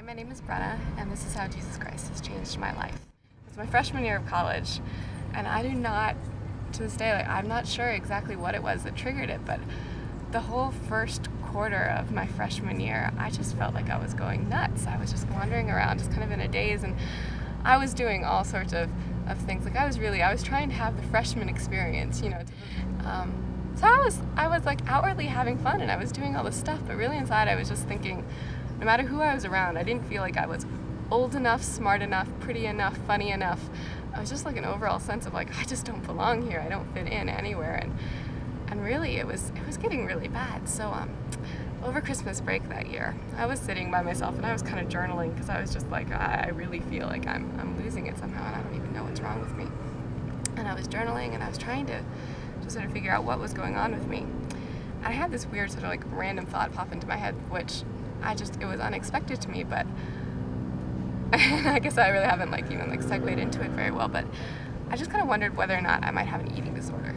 my name is Brenna, and this is how Jesus Christ has changed my life. It's my freshman year of college, and I do not, to this day, I'm not sure exactly what it was that triggered it, but the whole first quarter of my freshman year, I just felt like I was going nuts. I was just wandering around, just kind of in a daze, and I was doing all sorts of things. Like I was trying to have the freshman experience, you know. So I was like outwardly having fun, and I was doing all this stuff, but really inside I was just thinking, no matter who I was around, I didn't feel like I was old enough, smart enough, pretty enough, funny enough. I was just like an overall sense of like, I just don't belong here. I don't fit in anywhere. And really it was getting really bad. So over Christmas break that year, I was sitting by myself and I was kind of journaling because I was just like, I really feel like I'm losing it somehow and I don't even know what's wrong with me. And I was journaling and I was trying to sort of figure out what was going on with me. And I had this weird sort of like random thought pop into my head, which it was unexpected to me, but I guess I really haven't even segued into it very well, but I just kind of wondered whether or not I might have an eating disorder.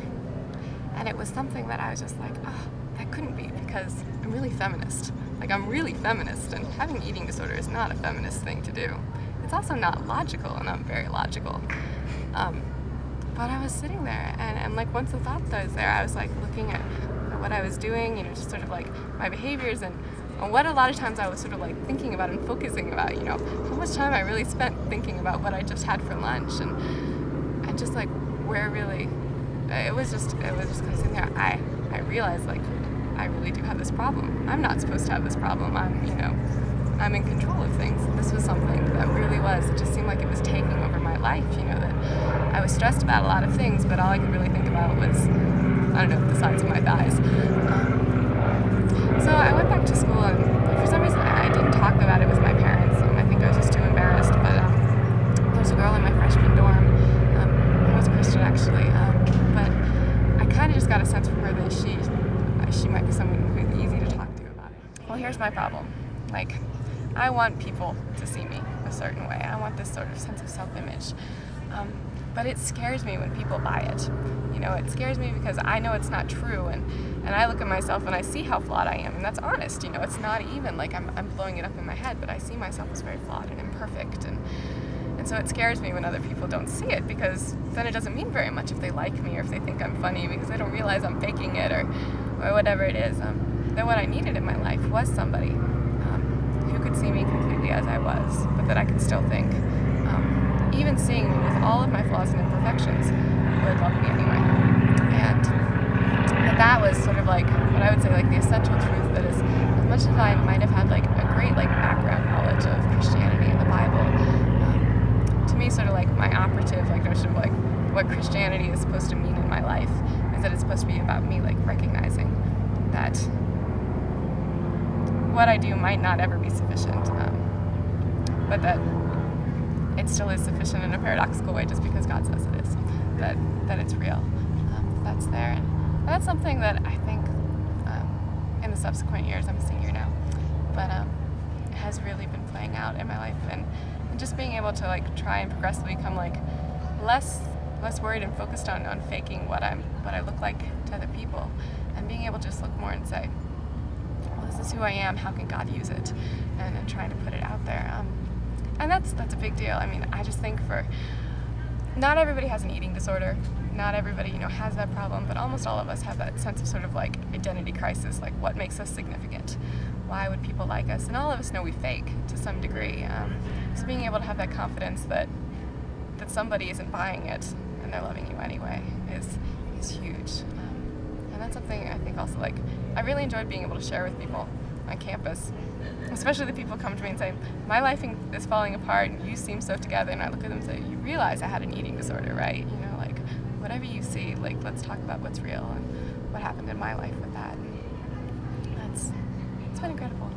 And it was something that I was just like, oh, that couldn't be, because I'm really feminist. Like, I'm really feminist, and having an eating disorder is not a feminist thing to do. It's also not logical, and I'm very logical. But I was sitting there, and like once the thought was there, I was like looking at what I was doing, you know, just sort of like my behaviors and what a lot of times I was sort of like thinking about and focusing about, you know, how much time I really spent thinking about what I just had for lunch, and just like where really, it was just kind of sitting there. I realized like I really do have this problem. I'm not supposed to have this problem. I'm in control of things. This was something that really it just seemed like it was taking over my life, you know, that I was stressed about a lot of things, but all I could really think about was, I don't know, the size of my thighs. So I went back to school, and for some reason I didn't talk about it with my parents. I think I was just too embarrassed, but there was a girl in my freshman dorm who was a Christian actually, but I kind of just got a sense from her that she might be someone who's easy to talk to about it. Well, here's my problem. Like, I want people to see me a certain way. I want this sort of sense of self-image. But it scares me when people buy it. You know, it scares me because I know it's not true, and I look at myself and I see how flawed I am, and that's honest, you know, it's not even like I'm blowing it up in my head, but I see myself as very flawed and imperfect, and so it scares me when other people don't see it, because then it doesn't mean very much if they like me or if they think I'm funny, because they don't realize I'm faking it or whatever it is. Then what I needed in my life was somebody who could see me completely as I was, but that I could still think. Even seeing me with all of my flaws and imperfections would love me anyway. And that was sort of like what I would say like the essential truth, that is, as much as I might have had like a great like background knowledge of Christianity and the Bible, to me sort of like my operative like notion of like what Christianity is supposed to mean in my life is that it's supposed to be about me like recognizing that what I do might not ever be sufficient, but that it still is sufficient in a paradoxical way just because God says it is, that it's real, that's there. And that's something that I think in the subsequent years, I'm a senior now, but it has really been playing out in my life, and just being able to like try and progressively become like less worried and focused on faking what I look like to other people, and being able to just look more and say, well, this is who I am, how can God use it, and trying to put it out there. And that's a big deal. I mean, I just think not everybody has an eating disorder. Not everybody, you know, has that problem, but almost all of us have that sense of sort of like identity crisis, like what makes us significant? Why would people like us? And all of us know we fake to some degree. So being able to have that confidence that somebody isn't buying it and they're loving you anyway is huge. And that's something I think also like I really enjoyed being able to share with people on campus, especially the people come to me and say, my life is falling apart and you seem so together, and I look at them and say, you realize I had an eating disorder, right? You know, like whatever you see, like let's talk about what's real and what happened in my life with that. And it's been incredible.